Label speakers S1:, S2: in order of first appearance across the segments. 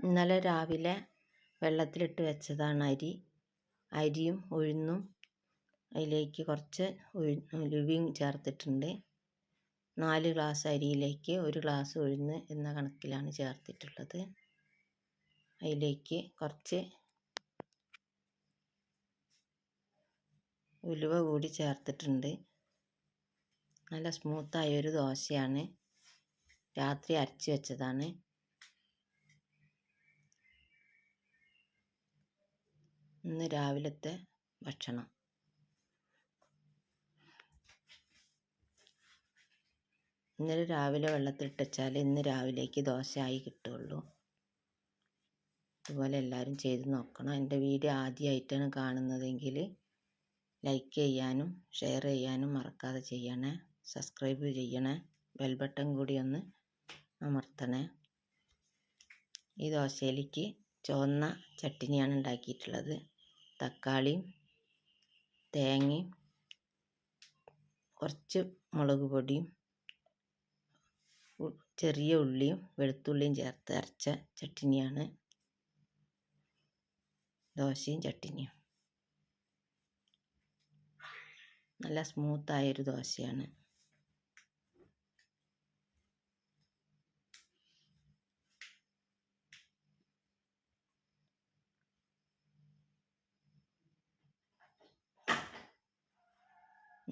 S1: ഇന്നലെ രാവിലെ വെള്ളത്തിലിട്ട് വെച്ചതാണ് അരിയും ഉഴുന്നും. അതിലേക്ക് കുറച്ച് ഉലുവയും ചേർത്തിട്ടുണ്ട്. 4 ഗ്ലാസ് അരിയിലേക്ക് 1 ഗ്ലാസ് ഉഴുന്ന് എന്ന കണക്കിലാണ് ചേർത്തിട്ടുള്ളത്. അതിലേക്ക് കുറച്ച് ഉലുവ കൂടി ചേർത്തിട്ടുണ്ട്. നല്ല സ്മൂത്തായൊരു ദോശയാണ്. രാത്രി അരച്ച് വെച്ചതാണ്. ഇന്ന് രാവിലത്തെ ഭക്ഷണം. ഇന്നലെ രാവിലെ വെള്ളത്തിലിട്ട് വെച്ചാൽ ഇന്ന് രാവിലേക്ക് ദോശ ആയി കിട്ടുള്ളൂ. ഇതുപോലെ എല്ലാവരും ചെയ്ത് നോക്കണം. എൻ്റെ വീഡിയോ ആദ്യമായിട്ടാണ് കാണുന്നതെങ്കിൽ ലൈക്ക് ചെയ്യാനും ഷെയർ ചെയ്യാനും മറക്കാതെ ചെയ്യണേ. സബ്സ്ക്രൈബ് ചെയ്യണേ. ബെൽ ബട്ടൺ കൂടി ഒന്ന് അമർത്തണേ. ഈ ദോശയിലേക്ക് ചുവന്ന ചട്നിയാണ് ഉണ്ടാക്കിയിട്ടുള്ളത്. തക്കാളിയും തേങ്ങയും കുറച്ച് മുളക് പൊടിയും ചെറിയ ഉള്ളിയും വെളുത്തുള്ളിയും ചേർത്ത് അരച്ച ചട്നിയാണ്. ദോശയും ചട്നിയും നല്ല സ്മൂത്തായൊരു ദോശയാണ്.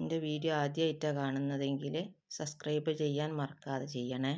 S1: എൻ്റെ വീഡിയോ ആദ്യമായിട്ടാണ് കാണുന്നതെങ്കിൽ സബ്സ്ക്രൈബ് ചെയ്യാൻ മറക്കാതെ ചെയ്യണേ.